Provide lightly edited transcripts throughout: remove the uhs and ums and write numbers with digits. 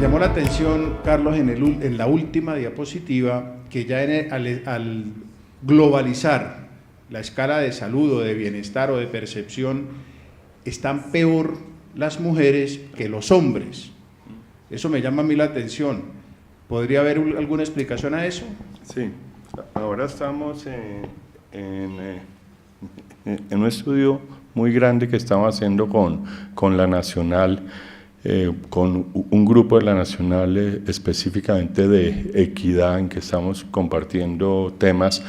llamó la atención, Carlos, en la última diapositiva, que ya al globalizar la escala de salud o de bienestar o de percepción, están peor las mujeres que los hombres. Eso me llama a mí la atención. ¿Podría haber alguna explicación a eso? Sí, ahora estamos en un estudio muy grande que estamos haciendo con la Nacional, con un grupo de la Nacional específicamente de equidad, en que estamos compartiendo temas.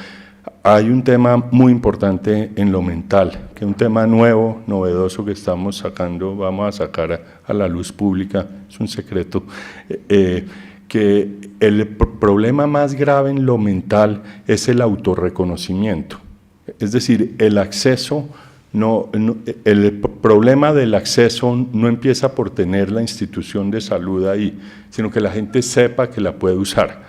Hay un tema muy importante en lo mental, que es un tema nuevo, novedoso que estamos sacando, vamos a sacar a la luz pública, es un secreto, que el problema más grave en lo mental es el autorreconocimiento, es decir, el acceso. El problema del acceso no empieza por tener la institución de salud ahí, sino que la gente sepa que la puede usar.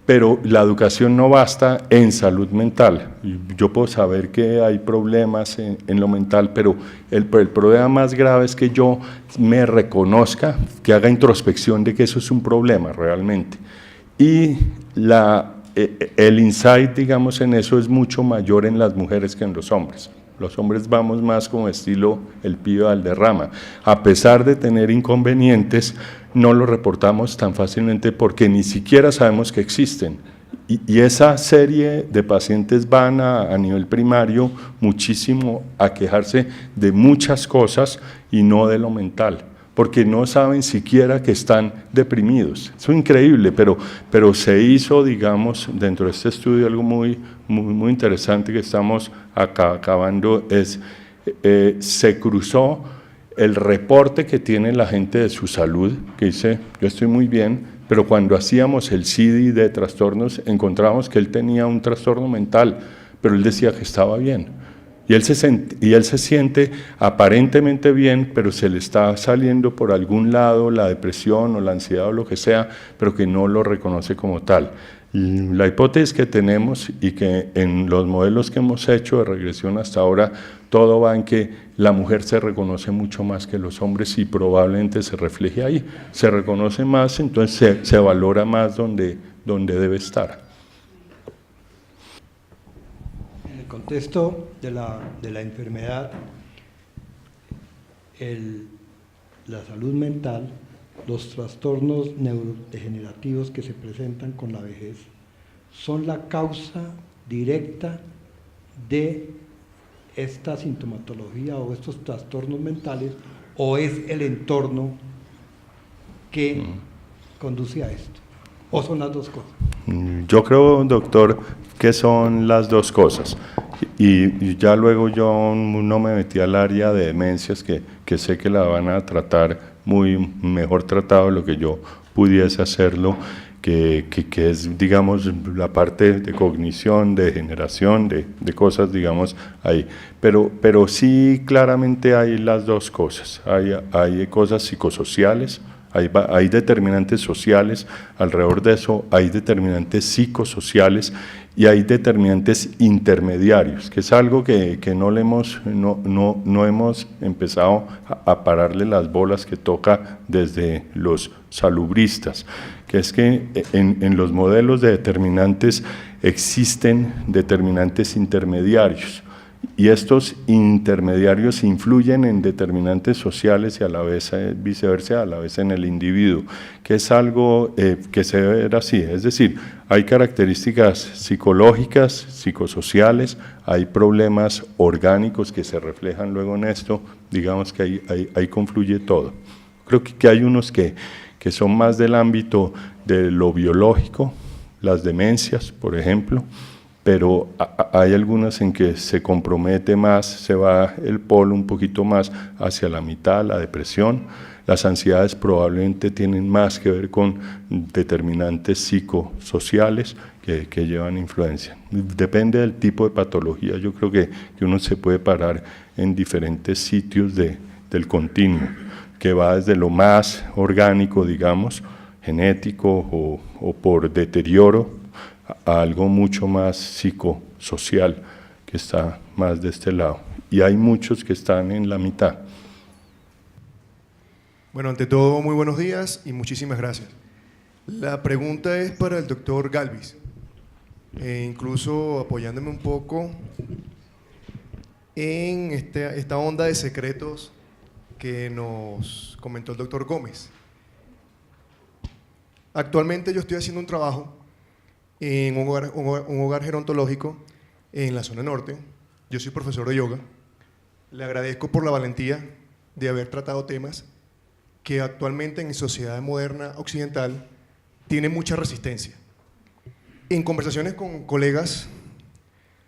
Pero la educación no basta en salud mental. Yo puedo saber que hay problemas en lo mental, pero el problema más grave es que yo me reconozca, que haga introspección de que eso es un problema realmente. Y el insight, digamos, en eso es mucho mayor en las mujeres que en los hombres. Los hombres vamos más como estilo el pibe Valderrama. A pesar de tener inconvenientes, no lo reportamos tan fácilmente porque ni siquiera sabemos que existen. Y esa serie de pacientes van a nivel primario muchísimo a quejarse de muchas cosas y no de lo mental, porque no saben siquiera que están deprimidos. Es increíble, pero se hizo, digamos, dentro de este estudio algo muy interesante que estamos acabando, se cruzó el reporte que tiene la gente de su salud, que dice, yo estoy muy bien, pero cuando hacíamos el CIDI de trastornos, encontrábamos que él tenía un trastorno mental, pero él decía que estaba bien. Y él se siente aparentemente bien, pero se le está saliendo por algún lado la depresión o la ansiedad o lo que sea, pero que no lo reconoce como tal. La hipótesis que tenemos y que en los modelos que hemos hecho de regresión hasta ahora, todo va en que la mujer se reconoce mucho más que los hombres y probablemente se refleje ahí. Se reconoce más, entonces se valora más donde debe estar. En el contexto de la enfermedad, la salud mental, los trastornos neurodegenerativos que se presentan con la vejez son la causa directa de esta sintomatología o estos trastornos mentales, o es el entorno que conduce a esto, o son las dos cosas. Yo creo, doctor, que son las dos cosas, y ya luego yo no me metí al área de demencias, que sé que la van a tratar muy mejor tratado de lo que yo pudiese hacerlo, que es, digamos, la parte de cognición, de generación, de cosas, digamos, ahí. Pero sí, claramente hay las dos cosas. Hay cosas psicosociales, hay determinantes sociales, alrededor de eso hay determinantes psicosociales y hay determinantes intermediarios, que es algo que no hemos empezado a pararle las bolas, que toca desde los salubristas, que es que en los modelos de determinantes existen determinantes intermediarios, y estos intermediarios influyen en determinantes sociales y a la vez viceversa, a la vez en el individuo, que es algo que se debe ver así, es decir, hay características psicológicas, psicosociales, hay problemas orgánicos que se reflejan luego en esto, digamos que ahí confluye todo. Creo que hay unos que son más del ámbito de lo biológico, las demencias, por ejemplo, pero hay algunas en que se compromete más, se va el polo un poquito más hacia la mitad, la depresión. Las ansiedades probablemente tienen más que ver con determinantes psicosociales que llevan influencia. Depende del tipo de patología, yo creo que uno se puede parar en diferentes sitios del continuo, que va desde lo más orgánico, digamos, genético o por deterioro, a algo mucho más psicosocial, que está más de este lado. Y hay muchos que están en la mitad. Bueno, ante todo, muy buenos días y muchísimas gracias. La pregunta es para el doctor Galvis, incluso apoyándome un poco en esta onda de secretos que nos comentó el doctor Gómez. Actualmente yo estoy haciendo un trabajo en un hogar gerontológico en la zona norte. Yo soy profesor de yoga. Le agradezco por la valentía de haber tratado temas que actualmente en sociedad moderna occidental tienen mucha resistencia. En conversaciones con colegas,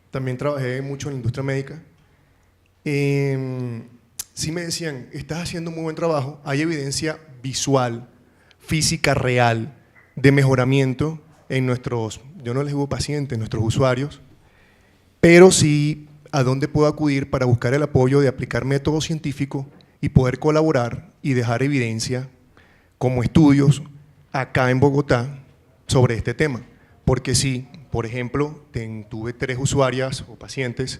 también trabajé mucho en la industria médica, sí me decían, estás haciendo un muy buen trabajo, hay evidencia visual, física real, de mejoramiento en nuestros, yo no les digo pacientes, nuestros usuarios, pero sí a dónde puedo acudir para buscar el apoyo de aplicar método científico y poder colaborar y dejar evidencia como estudios acá en Bogotá sobre este tema. Porque sí, por ejemplo, tuve 3 usuarias o pacientes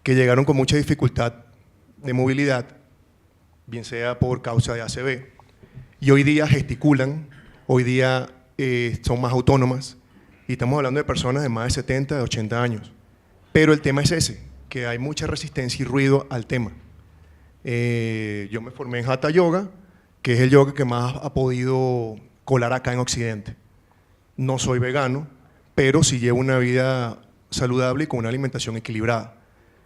que llegaron con mucha dificultad de movilidad, bien sea por causa de ACV, y hoy día gesticulan, hoy día son más autónomas, y estamos hablando de personas de más de 70, de 80 años. Pero el tema es ese, que hay mucha resistencia y ruido al tema. Yo me formé en Hatha Yoga, que es el yoga que más ha podido colar acá en Occidente. No soy vegano, pero sí llevo una vida saludable y con una alimentación equilibrada.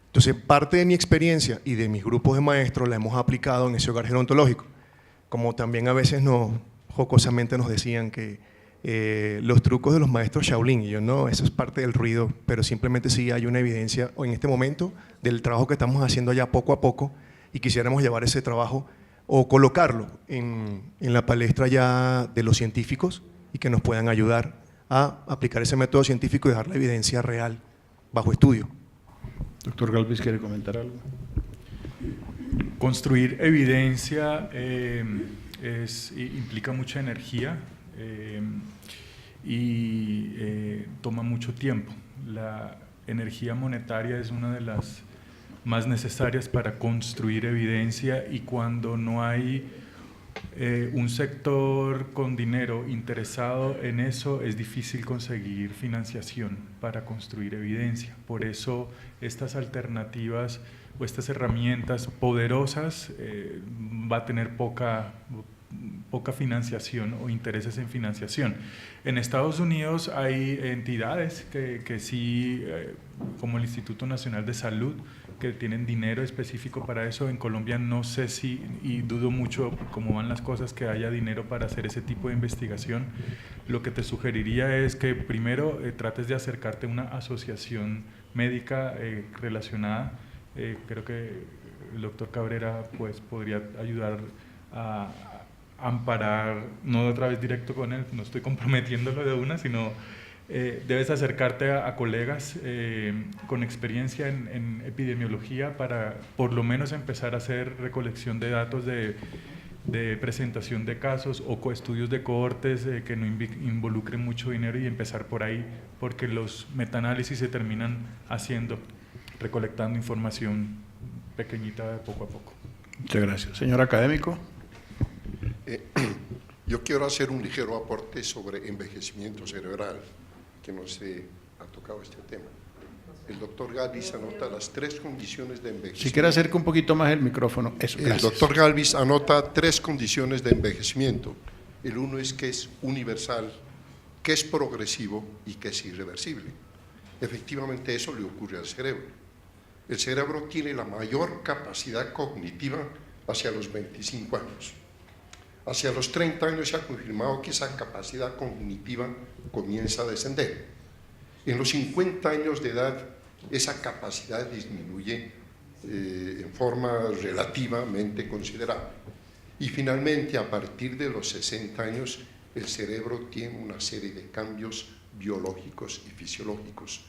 Entonces, parte de mi experiencia y de mis grupos de maestros la hemos aplicado en ese hogar gerontológico. Como también a veces jocosamente nos decían que los trucos de los maestros Shaolin, y yo no, eso es parte del ruido, pero simplemente sí hay una evidencia en este momento del trabajo que estamos haciendo allá poco a poco, y quisiéramos llevar ese trabajo o colocarlo en la palestra ya de los científicos y que nos puedan ayudar a aplicar ese método científico y dejar la evidencia real bajo estudio. Doctor Galvis, ¿quiere comentar algo? Construir evidencia implica mucha energía y toma mucho tiempo. La energía monetaria es una de las más necesarias para construir evidencia, y cuando no hay un sector con dinero interesado en eso, es difícil conseguir financiación para construir evidencia. Por eso estas alternativas o estas herramientas poderosas va a tener poca financiación o intereses en financiación. En Estados Unidos hay entidades que sí, como el Instituto Nacional de Salud, que tienen dinero específico para eso. En Colombia no sé si, y dudo mucho cómo van las cosas, que haya dinero para hacer ese tipo de investigación. Lo que te sugeriría es que primero trates de acercarte a una asociación médica relacionada. Creo que el doctor Cabrera pues podría ayudar a amparar, no otra vez directo con él, no estoy comprometiéndolo de una, sino debes acercarte a colegas con experiencia en epidemiología para por lo menos empezar a hacer recolección de datos de presentación de casos o estudios de cohortes que no involucren mucho dinero, y empezar por ahí, porque los metaanálisis se terminan haciendo, recolectando información pequeñita de poco a poco. Muchas gracias. Señor académico. Yo quiero hacer un ligero aporte sobre envejecimiento cerebral, que no se ha tocado este tema. El doctor Galvis anota las 3 condiciones de envejecimiento. Si quiere acerca un poquito más el micrófono. Eso, el doctor Galvis anota 3 condiciones de envejecimiento. El uno es que es universal, que es progresivo y que es irreversible. Efectivamente, eso le ocurre al cerebro. El cerebro tiene la mayor capacidad cognitiva hacia los 25 años. Hacia los 30 años se ha confirmado que esa capacidad cognitiva comienza a descender. En los 50 años de edad, esa capacidad disminuye en forma relativamente considerable. Y finalmente, a partir de los 60 años, el cerebro tiene una serie de cambios biológicos y fisiológicos.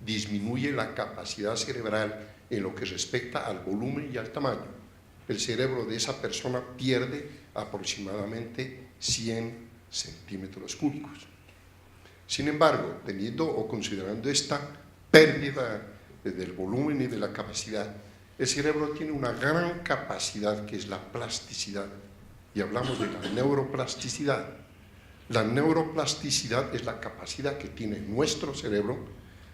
Disminuye la capacidad cerebral en lo que respecta al volumen y al tamaño. El cerebro de esa persona pierde aproximadamente 100 centímetros cúbicos. Sin embargo, teniendo o considerando esta pérdida del volumen y de la capacidad, el cerebro tiene una gran capacidad que es la plasticidad. y hablamos de la neuroplasticidad. La neuroplasticidad es la capacidad que tiene nuestro cerebro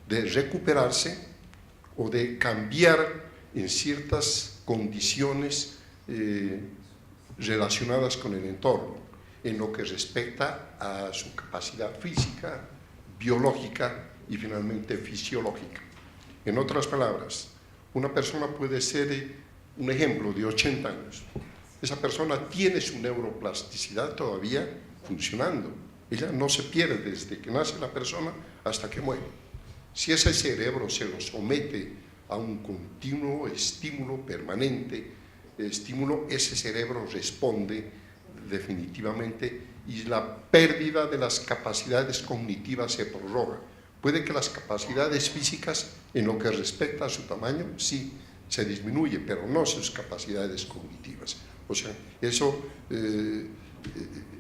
de recuperarse o de cambiar en ciertas condiciones relacionadas con el entorno, en lo que respecta a su capacidad física, biológica y finalmente fisiológica. En otras palabras, una persona puede ser un ejemplo de 80 años. Esa persona tiene su neuroplasticidad todavía funcionando. Ella no se pierde desde que nace la persona hasta que muere. Si ese cerebro se lo somete a un continuo estímulo permanente, ese cerebro responde definitivamente y la pérdida de las capacidades cognitivas se prorroga. Puede que las capacidades físicas, en lo que respecta a su tamaño, sí se disminuye, pero no sus capacidades cognitivas. O sea, eso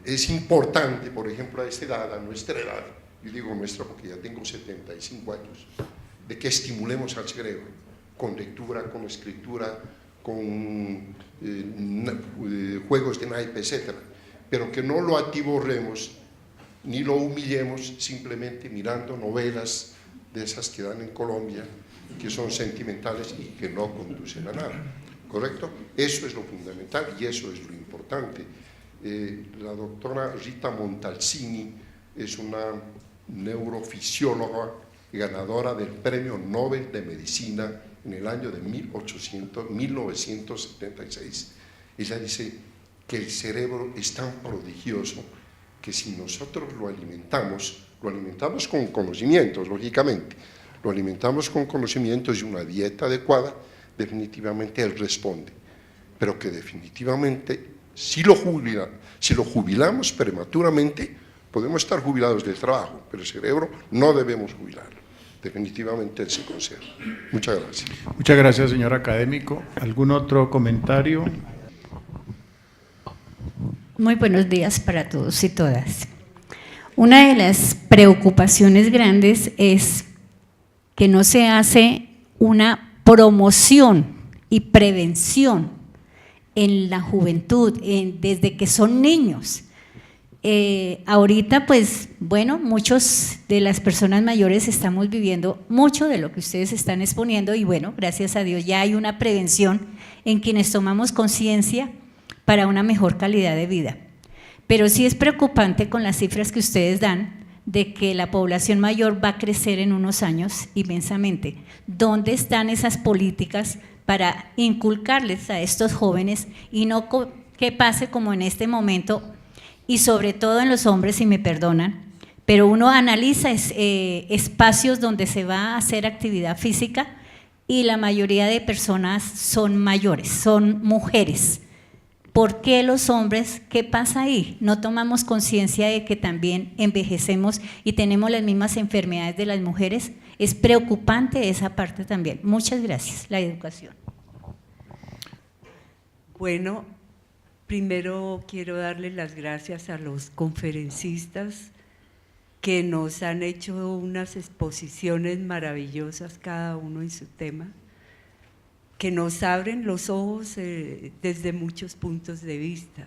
es importante, por ejemplo, a esta edad, a nuestra edad, yo digo nuestra porque ya tengo 75 años, de que estimulemos al cerebro con lectura, con escritura, con juegos de naipe, etc. Pero que no lo atiborremos ni lo humillemos simplemente mirando novelas de esas que dan en Colombia, que son sentimentales y que no conducen a nada. ¿Correcto? Eso es lo fundamental y eso es lo importante. La doctora Rita Montalcini es una neurofisióloga ganadora del Premio Nobel de Medicina en el año de 1976. Ella dice que el cerebro es tan prodigioso que si nosotros lo alimentamos con conocimientos, lógicamente, lo alimentamos con conocimientos y una dieta adecuada, definitivamente él responde, pero que definitivamente si lo jubilamos prematuramente, podemos estar jubilados del trabajo, pero el cerebro no debemos jubilarlo, definitivamente él se conserva. Muchas gracias. Muchas gracias, señor académico. ¿Algún otro comentario? Muy buenos días para todos y todas. Una de las preocupaciones grandes es que no se hace una promoción y prevención en la juventud, desde que son niños. Ahorita, pues, bueno, muchos de las personas mayores estamos viviendo mucho de lo que ustedes están exponiendo y bueno, gracias a Dios ya hay una prevención en quienes tomamos conciencia para una mejor calidad de vida. Pero sí es preocupante con las cifras que ustedes dan de que la población mayor va a crecer en unos años inmensamente. ¿Dónde están esas políticas para inculcarles a estos jóvenes y no que pase como en este momento, y sobre todo en los hombres, si me perdonan, pero uno analiza espacios donde se va a hacer actividad física y la mayoría de personas son mayores, son mujeres. ¿Por qué los hombres? ¿Qué pasa ahí? No tomamos conciencia de que también envejecemos y tenemos las mismas enfermedades de las mujeres. Es preocupante esa parte también. Muchas gracias. La educación. Bueno, primero quiero darle las gracias a los conferencistas que nos han hecho unas exposiciones maravillosas, cada uno en su tema, que nos abren los ojos desde muchos puntos de vista.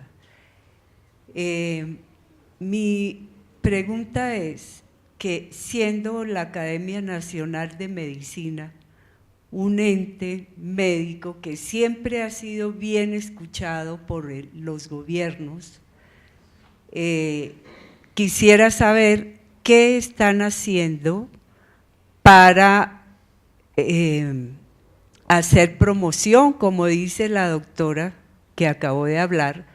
Mi pregunta es que siendo la Academia Nacional de Medicina un ente médico que siempre ha sido bien escuchado por los gobiernos, quisiera saber qué están haciendo para hacer promoción, como dice la doctora que acabo de hablar,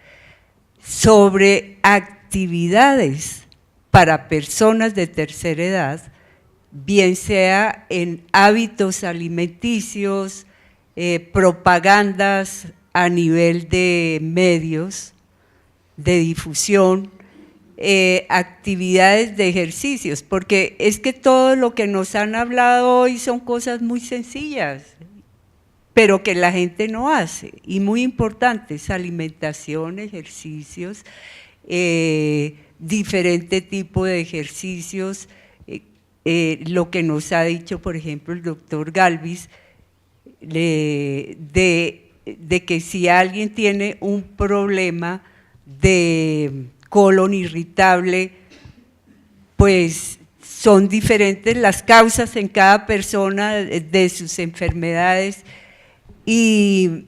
sobre actividades para personas de tercera edad, bien sea en hábitos alimenticios, propagandas a nivel de medios de difusión, actividades de ejercicios, porque es que todo lo que nos han hablado hoy son cosas muy sencillas, pero que la gente no hace, y muy importantes: alimentación, ejercicios, diferente tipo de ejercicios, lo que nos ha dicho, por ejemplo, el doctor Galvis, de que si alguien tiene un problema de colon irritable, pues son diferentes las causas en cada persona de sus enfermedades y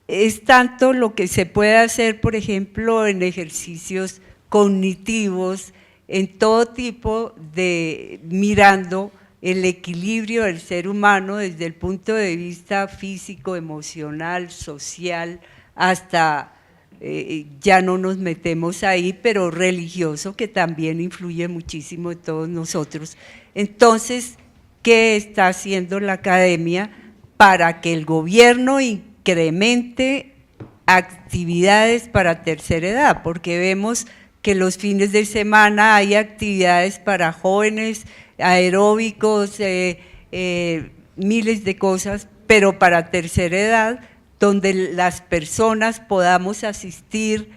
es tanto lo que se puede hacer, por ejemplo, en ejercicios cognitivos, en todo tipo de, mirando el equilibrio del ser humano desde el punto de vista físico, emocional, social, hasta, ya no nos metemos ahí, pero religioso, que también influye muchísimo en todos nosotros. Entonces, ¿qué está haciendo la academia para que el gobierno incremente actividades para tercera edad? Porque vemos que los fines de semana hay actividades para jóvenes, aeróbicos, miles de cosas, pero para tercera edad, donde las personas podamos asistir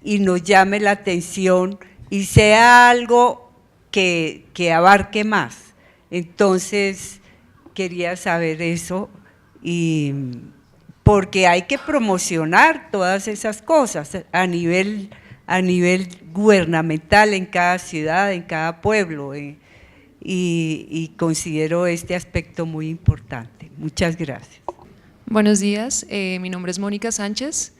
y nos llame la atención y sea algo que abarque más. Entonces, quería saber eso, y porque hay que promocionar todas esas cosas a nivel gubernamental en cada ciudad, en cada pueblo, y considero este aspecto muy importante. Muchas gracias. Buenos días, mi nombre es Mónica Sánchez,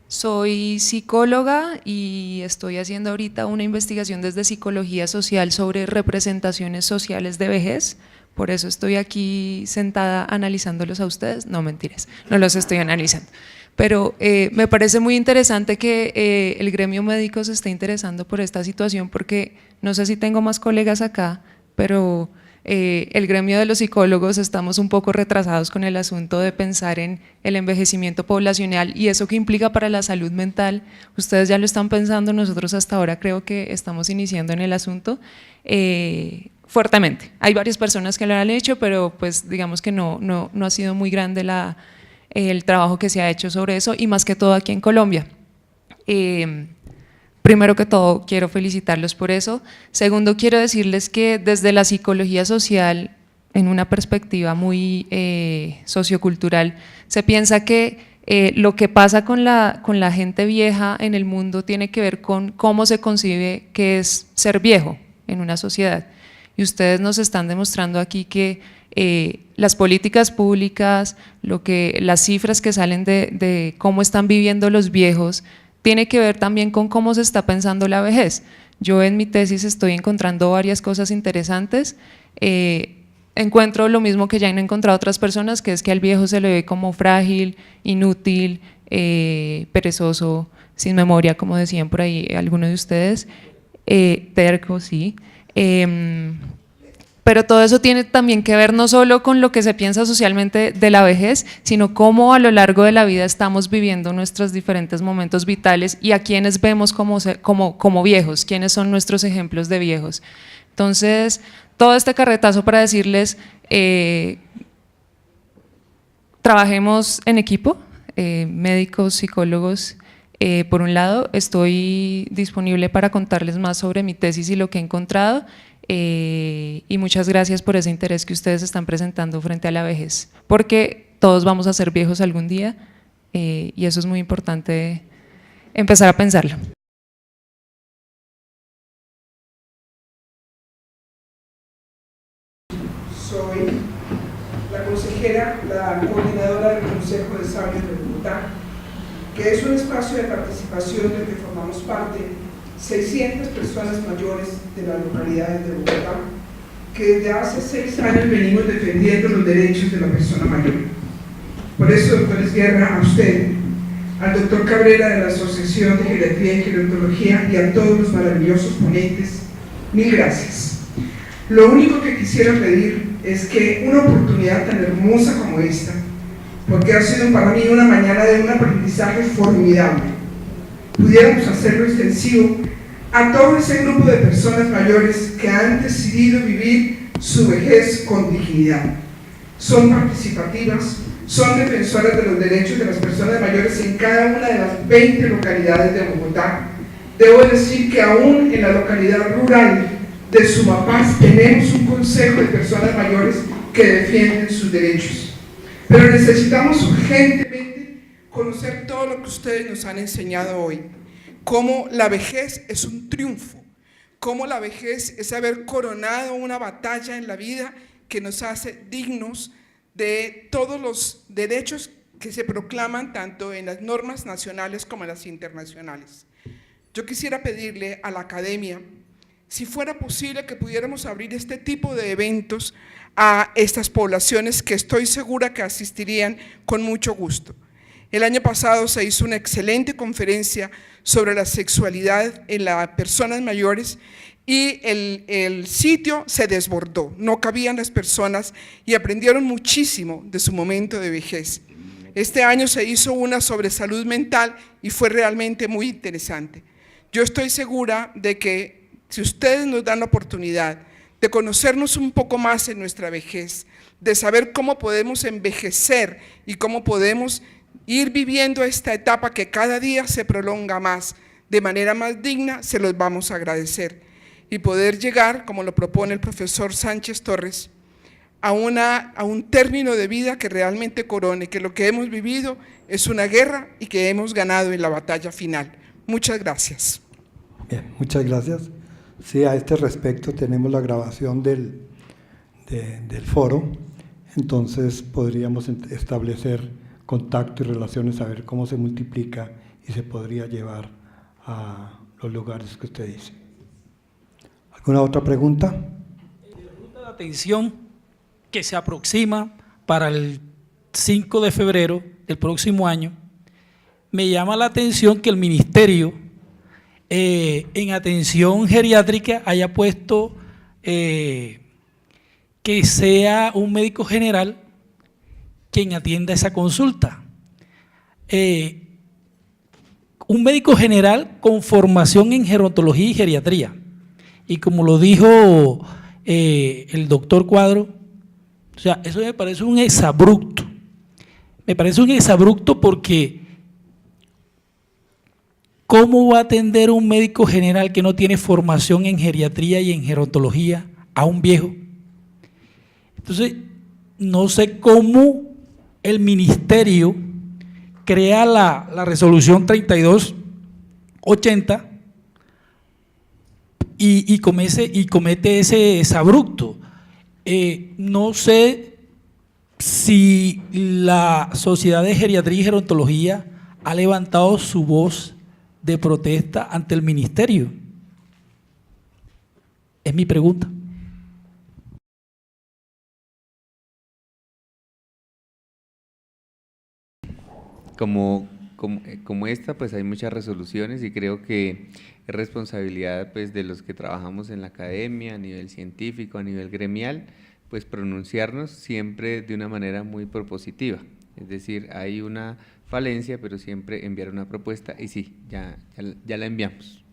soy psicóloga y estoy haciendo ahorita una investigación desde psicología social sobre representaciones sociales de vejez. Por eso estoy aquí sentada analizándolos a ustedes. No, mentiras, no los estoy analizando. Pero me parece muy interesante que el gremio médico se esté interesando por esta situación, porque no sé si tengo más colegas acá, pero el gremio de los psicólogos estamos un poco retrasados con el asunto de pensar en el envejecimiento poblacional y eso que implica para la salud mental. Ustedes ya lo están pensando, nosotros hasta ahora creo que estamos iniciando en el asunto fuertemente. Hay varias personas que lo han hecho, pero pues digamos que no ha sido muy grande el trabajo que se ha hecho sobre eso, y más que todo aquí en Colombia. Primero que todo, quiero felicitarlos por eso. Segundo, quiero decirles que desde la psicología social, en una perspectiva muy sociocultural, se piensa que lo que pasa con la gente vieja en el mundo tiene que ver con cómo se concibe que es ser viejo en una sociedad. Y ustedes nos están demostrando aquí que las políticas públicas, las cifras que salen de cómo están viviendo los viejos, tiene que ver también con cómo se está pensando la vejez. Yo en mi tesis estoy encontrando varias cosas interesantes. Encuentro lo mismo que ya han encontrado otras personas, que es que al viejo se le ve como frágil, inútil, perezoso, sin memoria, como decían por ahí algunos de ustedes, terco, sí. Pero todo eso tiene también que ver no solo con lo que se piensa socialmente de la vejez, sino cómo a lo largo de la vida estamos viviendo nuestros diferentes momentos vitales y a quienes vemos como viejos, quiénes son nuestros ejemplos de viejos. Entonces, todo este carretazo para decirles, trabajemos en equipo, médicos, psicólogos. Por un lado, estoy disponible para contarles más sobre mi tesis y lo que he encontrado. Y muchas gracias por ese interés que ustedes están presentando frente a la vejez, porque todos vamos a ser viejos algún día, y eso es muy importante empezar a pensarlo. Soy la consejera, la coordinadora del Consejo de Sabios de Bogotá, que es un espacio de participación del que formamos parte 600 personas mayores de las localidades de Bogotá, que desde hace 6 años venimos defendiendo los derechos de la persona mayor. Por eso, doctor Esguerra, a usted, al doctor Cabrera de la Asociación de Geriatría y Gerontología y a todos los maravillosos ponentes, mil gracias. Lo único que quisiera pedir es que una oportunidad tan hermosa como esta, porque ha sido para mí una mañana de un aprendizaje formidable, pudiéramos hacerlo extensivo a todo ese grupo de personas mayores que han decidido vivir su vejez con dignidad. Son participativas, son defensoras de los derechos de las personas mayores en cada una de las 20 localidades de Bogotá. Debo decir que aún en la localidad rural de Sumapaz tenemos un consejo de personas mayores que defienden sus derechos. Pero necesitamos urgentemente conocer todo lo que ustedes nos han enseñado hoy, cómo la vejez es un triunfo, cómo la vejez es haber coronado una batalla en la vida que nos hace dignos de todos los derechos que se proclaman tanto en las normas nacionales como en las internacionales. Yo quisiera pedirle a la academia, si fuera posible, que pudiéramos abrir este tipo de eventos a estas poblaciones que estoy segura que asistirían con mucho gusto. El año pasado se hizo una excelente conferencia sobre la sexualidad en las personas mayores y el sitio se desbordó, no cabían las personas y aprendieron muchísimo de su momento de vejez. Este año se hizo una sobre salud mental y fue realmente muy interesante. Yo estoy segura de que si ustedes nos dan la oportunidad de conocernos un poco más en nuestra vejez, de saber cómo podemos envejecer y cómo podemos ir viviendo esta etapa que cada día se prolonga más, de manera más digna, se los vamos a agradecer. Y poder llegar, como lo propone el profesor Sánchez Torres, a un término de vida que realmente corone, que lo que hemos vivido es una guerra y que hemos ganado en la batalla final. Muchas gracias. Bien, muchas gracias. Sí, a este respecto tenemos la grabación del foro, entonces podríamos establecer contacto y relaciones, a ver cómo se multiplica y se podría llevar a los lugares que usted dice. ¿Alguna otra pregunta? La ruta de atención que se aproxima para el 5 de febrero del próximo año, me llama la atención que el Ministerio en atención geriátrica haya puesto que sea un médico general quien atienda esa consulta. Un médico general con formación en gerontología y geriatría. Y como lo dijo el doctor Cuadro, o sea, eso me parece un exabrupto. Me parece un exabrupto porque ¿cómo va a atender un médico general que no tiene formación en geriatría y en gerontología a un viejo? Entonces, no sé cómo el ministerio crea la resolución 3280 y comete ese exabrupto. No sé si la Sociedad de Geriatría y Gerontología ha levantado su voz de protesta ante el ministerio. Es mi pregunta. Como esta, pues hay muchas resoluciones y creo que es responsabilidad pues de los que trabajamos en la academia, a nivel científico, a nivel gremial, pues pronunciarnos siempre de una manera muy propositiva. Es decir, hay una falencia, pero siempre enviar una propuesta y sí, ya la enviamos.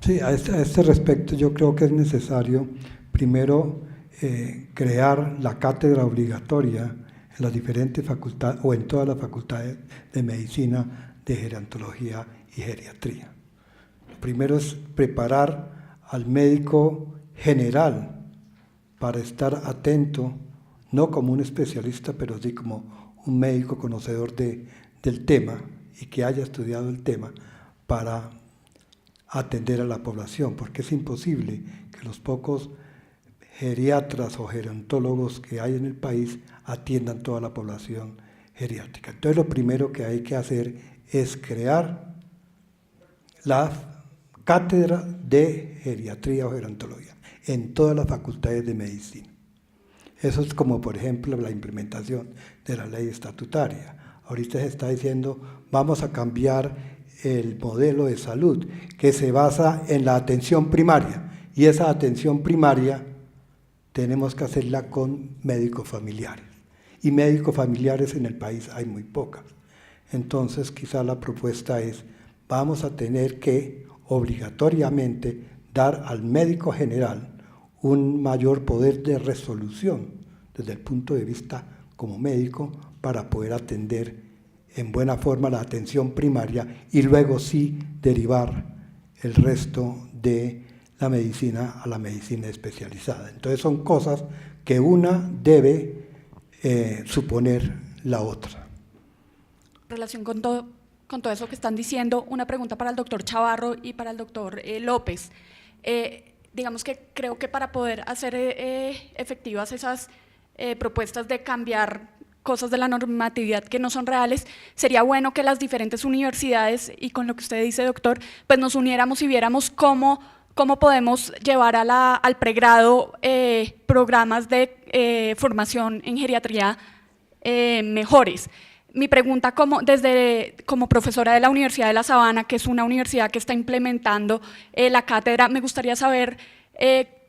Sí, a este respecto yo creo que es necesario primero crear la cátedra obligatoria en las diferentes facultades o en todas las facultades de medicina, de gerontología y geriatría. Lo primero es preparar al médico general para estar atento, no como un especialista, pero sí como un médico conocedor del tema y que haya estudiado el tema para atender a la población, porque es imposible que los pocos geriatras o gerontólogos que hay en el país atiendan toda la población geriátrica. Entonces lo primero que hay que hacer es crear la cátedra de geriatría o gerontología en todas las facultades de medicina. Eso es como, por ejemplo, la implementación de la ley estatutaria. Ahorita se está diciendo, vamos a cambiar el modelo de salud que se basa en la atención primaria, y esa atención primaria tenemos que hacerla con médicos familiares, y médicos familiares en el país hay muy pocas. Entonces quizá la propuesta es, vamos a tener que obligatoriamente dar al médico general un mayor poder de resolución desde el punto de vista como médico para poder atender en buena forma la atención primaria y luego sí derivar el resto de la medicina a la medicina especializada. Entonces son cosas que una debe suponer la otra. relación con todo eso que están diciendo, una pregunta para el doctor Chavarro y para el doctor López. Digamos que creo que para poder hacer efectivas esas propuestas de cambiar cosas de la normatividad que no son reales, sería bueno que las diferentes universidades, y con lo que usted dice, doctor, pues nos uniéramos y viéramos cómo podemos llevar al pregrado programas de formación en geriatría mejores. Mi pregunta como profesora de la Universidad de La Sabana, que es una universidad que está implementando la cátedra, me gustaría saber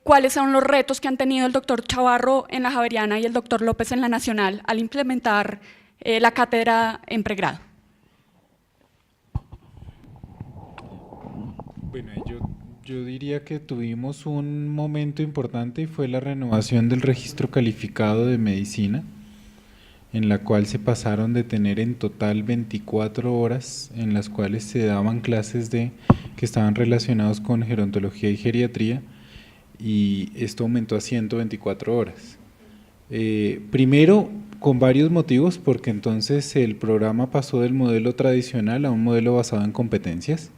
cuáles son los retos que han tenido el doctor Chavarro en la Javeriana y el doctor López en la Nacional al implementar la cátedra en pregrado. Bueno, yo diría que tuvimos un momento importante y fue la renovación del registro calificado de medicina, en la cual se pasaron de tener en total 24 horas en las cuales se daban clases que estaban relacionados con gerontología y geriatría, y esto aumentó a 124 horas. Primero, con varios motivos, porque entonces el programa pasó del modelo tradicional a un modelo basado en competencias,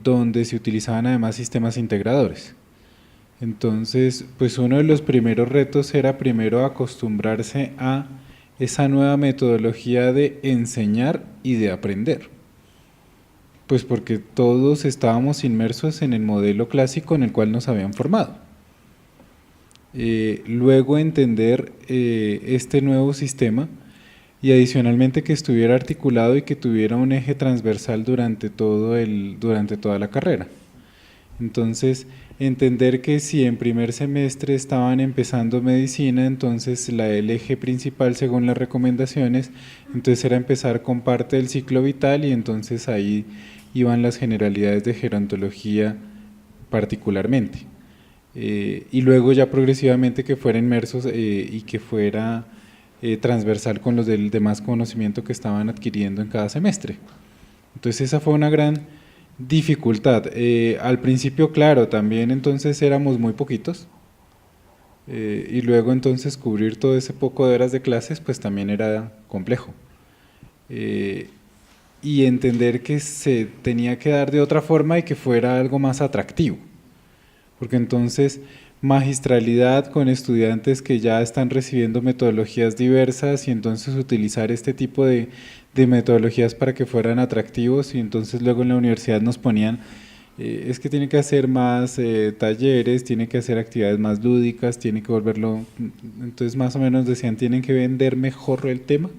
donde se utilizaban además sistemas integradores. Entonces, pues uno de los primeros retos era primero acostumbrarse a esa nueva metodología de enseñar y de aprender. Pues porque todos estábamos inmersos en el modelo clásico en el cual nos habían formado. Luego entender este nuevo sistema y adicionalmente que estuviera articulado y que tuviera un eje transversal durante toda la carrera. Entonces, entender que si en primer semestre estaban empezando medicina, entonces el eje principal según las recomendaciones, entonces era empezar con parte del ciclo vital y entonces ahí iban las generalidades de gerontología particularmente. Y luego ya progresivamente que fuera inmersos y que fuera transversal con los del demás conocimiento que estaban adquiriendo en cada semestre. Entonces esa fue una gran dificultad. Al principio, claro, también entonces éramos muy poquitos y luego entonces cubrir todo ese poco de horas de clases pues también era complejo. Y entender que se tenía que dar de otra forma y que fuera algo más atractivo, porque entonces magistralidad con estudiantes que ya están recibiendo metodologías diversas y entonces utilizar este tipo de metodologías para que fueran atractivos, y entonces luego en la universidad nos ponían es que tiene que hacer más talleres, tiene que hacer actividades más lúdicas, tiene que volverlo, entonces más o menos decían tienen que vender mejor el tema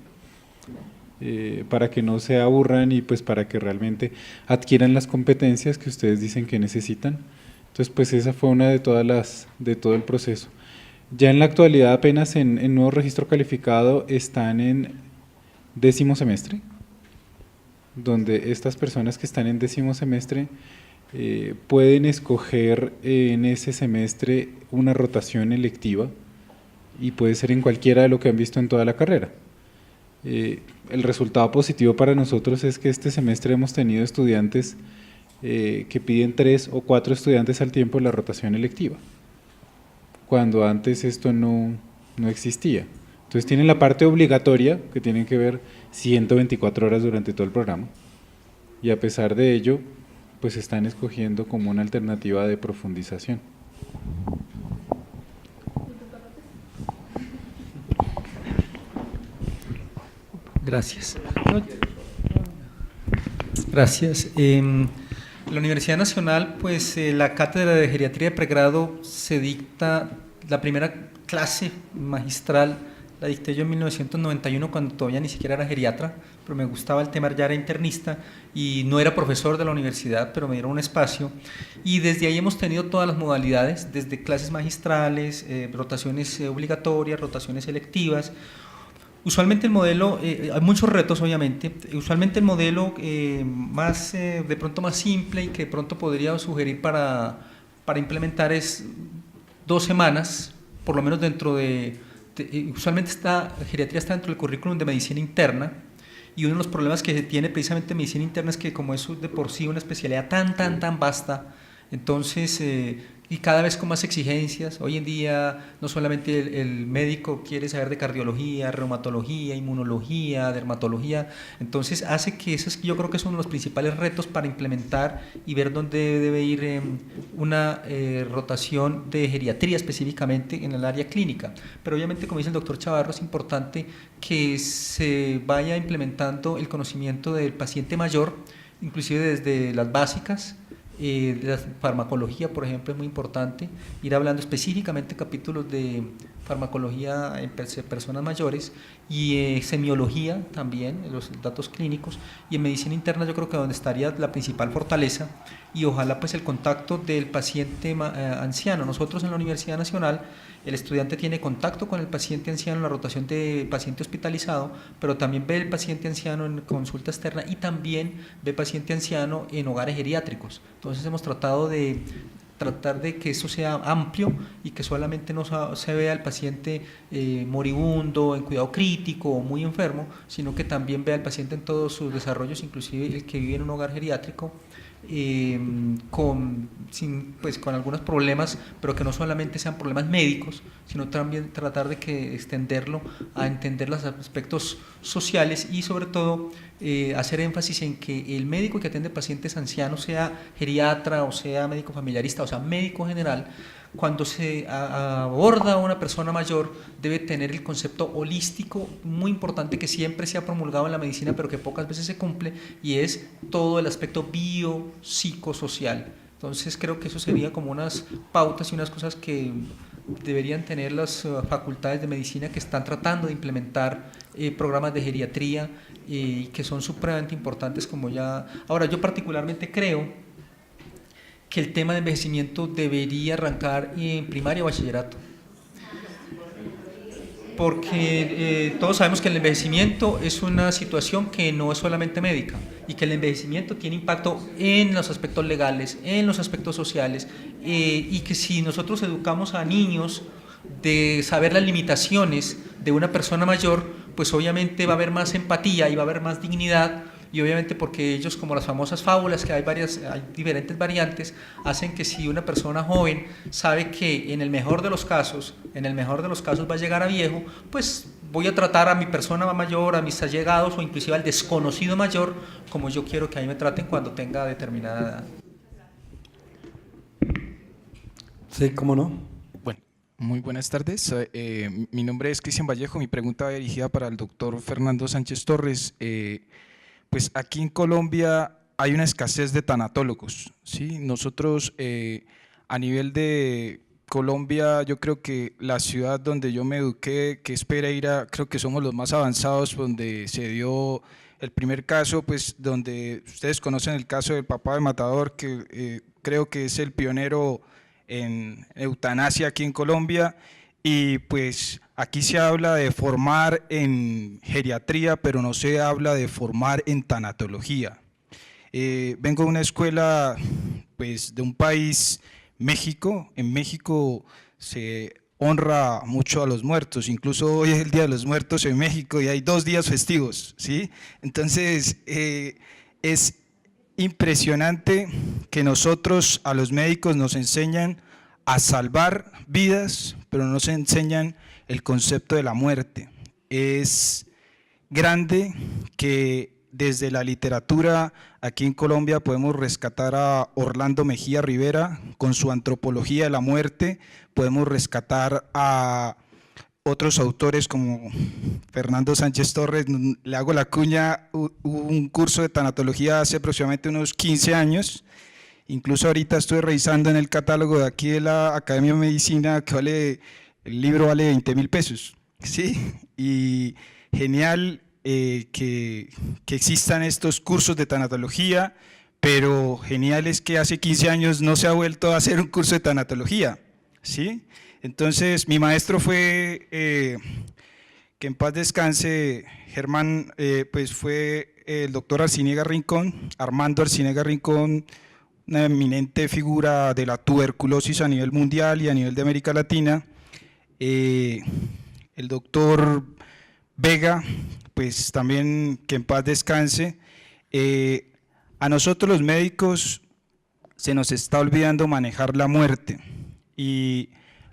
para que no se aburran y pues para que realmente adquieran las competencias que ustedes dicen que necesitan. Entonces pues esa fue una de todo el proceso. Ya en la actualidad apenas en nuevo registro calificado están en 10º semestre, donde estas personas que están en 10º semestre pueden escoger en ese semestre una rotación electiva y puede ser en cualquiera de lo que han visto en toda la carrera. El resultado positivo para nosotros es que este semestre hemos tenido estudiantes que piden 3 o 4 estudiantes al tiempo en la rotación electiva, cuando antes esto no existía. Entonces tienen la parte obligatoria, que tienen que ver 124 horas durante todo el programa, y a pesar de ello, pues están escogiendo como una alternativa de profundización. Gracias. Gracias. La Universidad Nacional, pues la cátedra de geriatría de pregrado se dicta, la primera clase magistral la dicté yo en 1991 cuando todavía ni siquiera era geriatra, pero me gustaba el tema, ya era internista y no era profesor de la universidad, pero me dieron un espacio y desde ahí hemos tenido todas las modalidades, desde clases magistrales, rotaciones obligatorias, rotaciones selectivas. Usualmente el modelo, hay muchos retos obviamente, usualmente el modelo de pronto más simple y que de pronto podría sugerir para implementar es 2 semanas, por lo menos dentro usualmente geriatría está dentro del currículum de medicina interna, y uno de los problemas que tiene precisamente medicina interna es que como es de por sí una especialidad tan vasta, Entonces, y cada vez con más exigencias. Hoy en día no solamente el médico quiere saber de cardiología, reumatología, inmunología, dermatología, entonces hace que eso yo creo que es uno de los principales retos para implementar y ver dónde debe ir una rotación de geriatría específicamente en el área clínica. Pero obviamente, como dice el doctor Chavarro, es importante que se vaya implementando el conocimiento del paciente mayor, inclusive desde las básicas. La farmacología, por ejemplo, es muy importante, ir hablando específicamente capítulos de farmacología en personas mayores y semiología también, los datos clínicos, y en medicina interna yo creo que donde estaría la principal fortaleza y ojalá pues el contacto del paciente anciano. Nosotros en la Universidad Nacional el estudiante tiene contacto con el paciente anciano en la rotación de paciente hospitalizado, pero también ve el paciente anciano en consulta externa y también ve paciente anciano en hogares geriátricos. Entonces hemos tratado de que eso sea amplio y que solamente no se vea al paciente moribundo, en cuidado crítico o muy enfermo, sino que también vea al paciente en todos sus desarrollos, inclusive el que vive en un hogar geriátrico, con algunos problemas, pero que no solamente sean problemas médicos, sino también tratar de que extenderlo a entender los aspectos sociales y sobre todo hacer énfasis en que el médico que atiende pacientes ancianos, sea geriatra o sea médico familiarista o sea médico general, cuando se aborda a una persona mayor debe tener el concepto holístico muy importante que siempre se ha promulgado en la medicina pero que pocas veces se cumple, y es todo el aspecto biopsicosocial. Entonces creo que eso sería como unas pautas y unas cosas que deberían tener las facultades de medicina que están tratando de implementar programas de geriatría y que son supremamente importantes, como ya... Ahora, yo particularmente creo que el tema de envejecimiento debería arrancar en primaria o bachillerato, porque todos sabemos que el envejecimiento es una situación que no es solamente médica y que el envejecimiento tiene impacto en los aspectos legales, en los aspectos sociales, y que si nosotros educamos a niños de saber las limitaciones de una persona mayor, pues obviamente va a haber más empatía y va a haber más dignidad. Y obviamente porque ellos, como las famosas fábulas, que hay diferentes variantes, hacen que si una persona joven sabe que en el mejor de los casos va a llegar a viejo, pues voy a tratar a mi persona mayor, a mis allegados o inclusive al desconocido mayor, como yo quiero que a mí me traten cuando tenga determinada edad. Sí, ¿cómo no? Bueno, muy buenas tardes. Mi nombre es Cristian Vallejo. Mi pregunta va dirigida para el doctor Fernando Sánchez Torres. Pues aquí en Colombia hay una escasez de tanatólogos, ¿sí? Nosotros a nivel de Colombia, yo creo que la ciudad donde yo me eduqué, que es Pereira, creo que somos los más avanzados, donde se dio el primer caso, pues donde ustedes conocen el caso del papá de Matador, que creo que es el pionero en eutanasia aquí en Colombia. Y pues aquí se habla de formar en geriatría, pero no se habla de formar en tanatología. Vengo de una escuela pues, de un país, México. En México se honra mucho a los muertos, incluso hoy es el Día de los Muertos en México y hay 2 días festivos, ¿sí? Entonces es impresionante que nosotros a los médicos nos enseñan a salvar vidas, pero no se enseñan el concepto de la muerte. Es grande que desde la literatura aquí en Colombia podemos rescatar a Orlando Mejía Rivera con su antropología de la muerte, podemos rescatar a otros autores como Fernando Sánchez Torres. Le hago la cuña, hubo un curso de tanatología hace aproximadamente unos 15 años, incluso ahorita estoy revisando en el catálogo de aquí de la Academia de Medicina que el libro vale 20.000 pesos, ¿sí? Y genial que existan estos cursos de tanatología, pero genial es que hace 15 años no se ha vuelto a hacer un curso de tanatología, ¿sí? Entonces mi maestro fue, que en paz descanse, Germán, pues fue el doctor Arciniega Rincón, Armando Arciniega Rincón, una eminente figura de la tuberculosis a nivel mundial y a nivel de América Latina. El doctor Vega, pues también que en paz descanse. A nosotros los médicos se nos está olvidando manejar la muerte y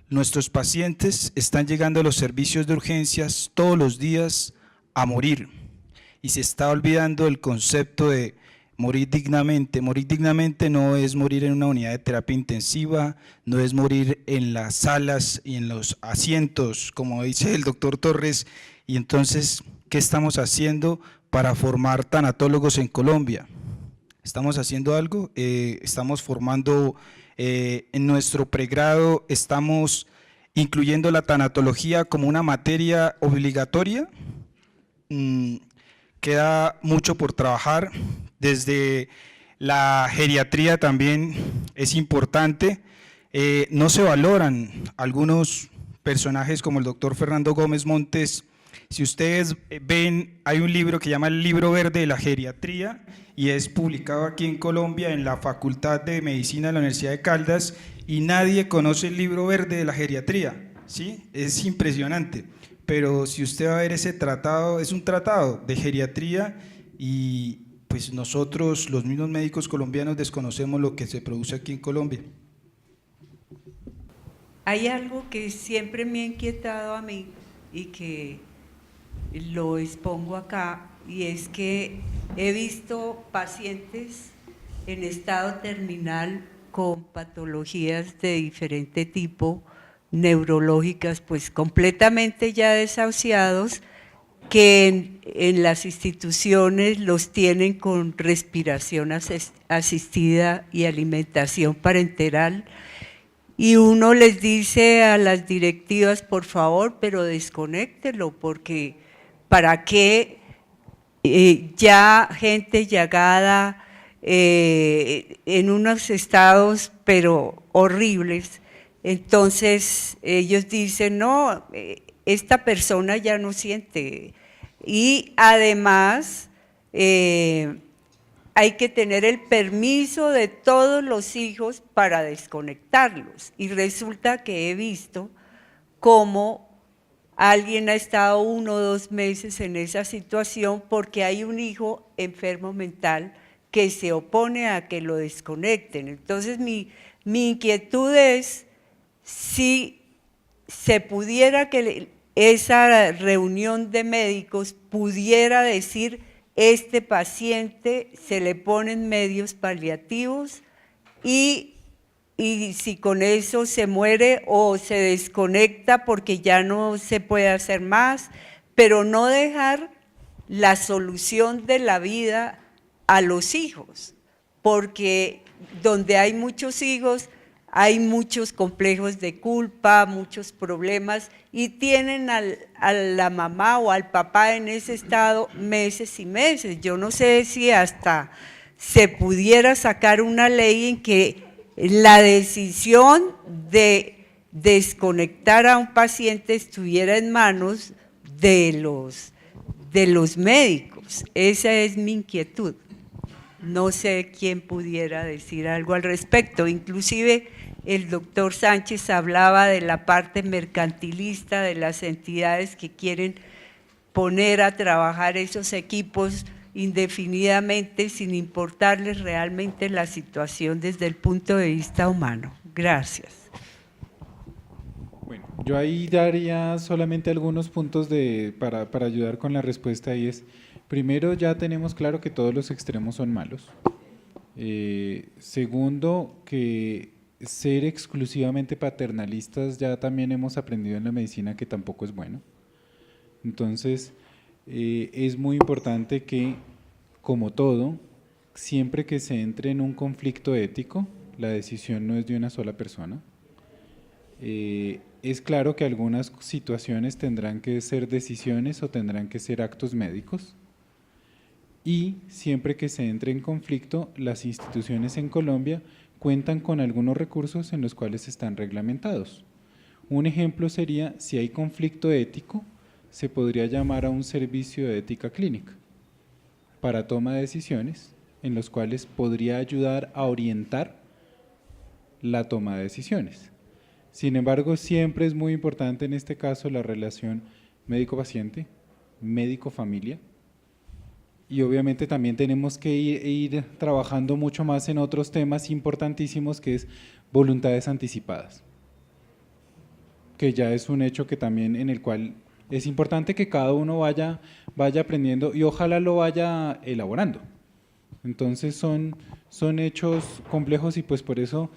nuestros pacientes están llegando a los servicios de urgencias todos los días a morir y se está olvidando el concepto de morir dignamente. Morir dignamente no es morir en una unidad de terapia intensiva, no es morir en las salas y en los asientos, como dice el doctor Torres. Y entonces, ¿qué estamos haciendo para formar tanatólogos en Colombia? ¿Estamos haciendo algo? Estamos formando en nuestro pregrado, estamos incluyendo la tanatología como una materia obligatoria. Queda mucho por trabajar. Desde la geriatría también es importante. No se valoran algunos personajes como el doctor Fernando Gómez Montes. Si ustedes ven, hay un libro que se llama el Libro Verde de la Geriatría y es publicado aquí en Colombia en la Facultad de Medicina de la Universidad de Caldas y nadie conoce el Libro Verde de la Geriatría, ¿sí? Es impresionante, pero si usted va a ver ese tratado, es un tratado de geriatría y pues nosotros, los mismos médicos colombianos, desconocemos lo que se produce aquí en Colombia. Hay algo que siempre me ha inquietado a mí y que lo expongo acá, y es que he visto pacientes en estado terminal con patologías de diferente tipo, neurológicas, pues completamente ya desahuciados, que en las instituciones los tienen con respiración asistida y alimentación parenteral, y uno les dice a las directivas, por favor, pero desconéctelo, porque ¿para qué ya gente llagada en unos estados pero horribles? Entonces ellos dicen, no, esta persona ya no siente. Y además hay que tener el permiso de todos los hijos para desconectarlos. Y resulta que he visto cómo alguien ha estado 1 o 2 meses en esa situación porque hay un hijo enfermo mental que se opone a que lo desconecten. Entonces mi inquietud es si se pudiera que esa reunión de médicos pudiera decir, este paciente se le ponen medios paliativos y si con eso se muere o se desconecta porque ya no se puede hacer más, pero no dejar la solución de la vida a los hijos, porque donde hay muchos hijos hay muchos complejos de culpa, muchos problemas, y tienen a la mamá o al papá en ese estado meses y meses. Yo no sé si hasta se pudiera sacar una ley en que la decisión de desconectar a un paciente estuviera en manos de los médicos. Esa es mi inquietud. No sé quién pudiera decir algo al respecto. Inclusive el doctor Sánchez hablaba de la parte mercantilista de las entidades que quieren poner a trabajar esos equipos indefinidamente sin importarles realmente la situación desde el punto de vista humano. Gracias. Bueno, yo ahí daría solamente algunos puntos para ayudar con la respuesta, y es, primero, ya tenemos claro que todos los extremos son malos. Segundo, que ser exclusivamente paternalistas ya también hemos aprendido en la medicina que tampoco es bueno. Entonces, es muy importante que, como todo, siempre que se entre en un conflicto ético, la decisión no es de una sola persona. Es claro que algunas situaciones tendrán que ser decisiones o tendrán que ser actos médicos, y siempre que se entre en conflicto, las instituciones en Colombia cuentan con algunos recursos en los cuales están reglamentados. Un ejemplo sería, si hay conflicto ético, se podría llamar a un servicio de ética clínica para toma de decisiones, en los cuales podría ayudar a orientar la toma de decisiones. Sin embargo, siempre es muy importante en este caso la relación médico-paciente, médico-familia, y obviamente también tenemos que ir trabajando mucho más en otros temas importantísimos, que es voluntades anticipadas, que ya es un hecho que también en el cual es importante que cada uno vaya aprendiendo y ojalá lo vaya elaborando. Entonces son hechos complejos y pues por eso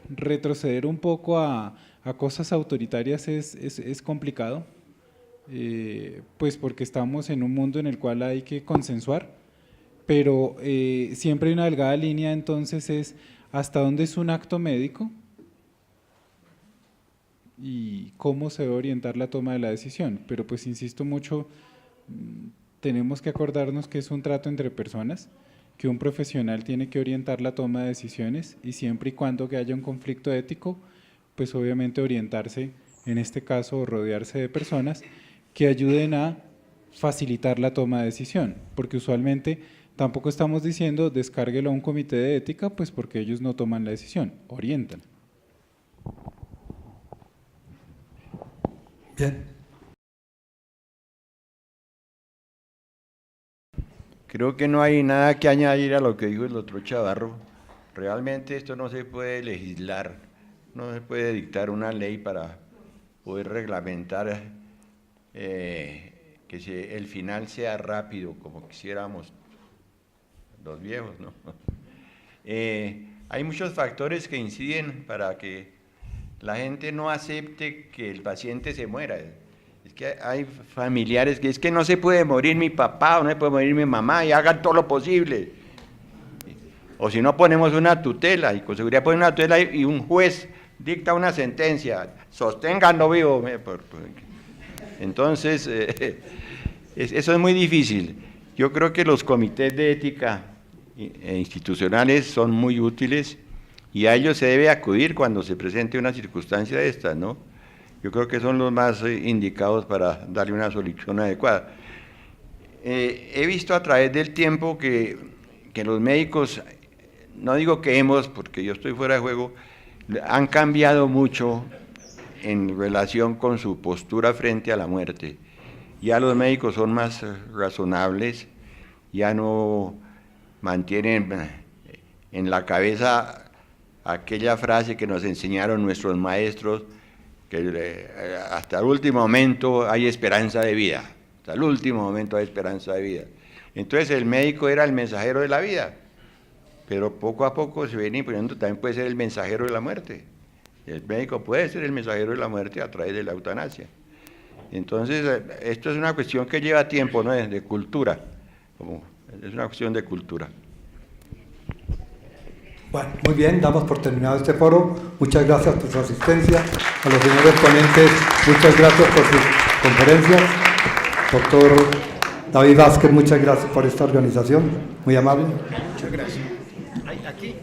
retroceder un poco a cosas autoritarias es complicado, pues porque estamos en un mundo en el cual hay que consensuar, pero siempre hay una delgada línea, entonces es hasta dónde es un acto médico y cómo se debe orientar la toma de la decisión, pero pues insisto mucho, tenemos que acordarnos que es un trato entre personas, que un profesional tiene que orientar la toma de decisiones y siempre y cuando que haya un conflicto ético, pues obviamente orientarse, en este caso rodearse de personas que ayuden a facilitar la toma de decisión, porque usualmente tampoco estamos diciendo descárguelo a un comité de ética, pues porque ellos no toman la decisión, orientan. Bien. Creo que no hay nada que añadir a lo que dijo el doctor Chavarro. Realmente esto no se puede legislar, no se puede dictar una ley para poder reglamentar que el final sea rápido, como quisiéramos los viejos, ¿no? Hay muchos factores que inciden para que la gente no acepte que el paciente se muera. Es que hay familiares que es que no se puede morir mi papá o no se puede morir mi mamá y hagan todo lo posible. O si no ponemos una tutela, y con seguridad ponen una tutela y un juez dicta una sentencia, sosténganlo vivo. Entonces, eso es muy difícil. Yo creo que los comités de ética institucionales son muy útiles y a ellos se debe acudir cuando se presente una circunstancia de estas, ¿no? Yo creo que son los más indicados para darle una solución adecuada. He visto a través del tiempo que los médicos, no digo que hemos, porque yo estoy fuera de juego, han cambiado mucho en relación con su postura frente a la muerte. Ya los médicos son más razonables, ya no mantienen en la cabeza aquella frase que nos enseñaron nuestros maestros, que hasta el último momento hay esperanza de vida, hasta el último momento hay esperanza de vida. Entonces el médico era el mensajero de la vida, pero poco a poco se viene imponiendo, también puede ser el mensajero de la muerte. El médico puede ser el mensajero de la muerte a través de la eutanasia. Entonces esto es una cuestión que lleva tiempo, ¿no? De cultura, es una cuestión de cultura. Bueno, muy bien, damos por terminado este foro. Muchas gracias por su asistencia. A los señores ponentes, muchas gracias por sus conferencias. Doctor David Vázquez, muchas gracias por esta organización. Muy amable. Muchas gracias. Aquí.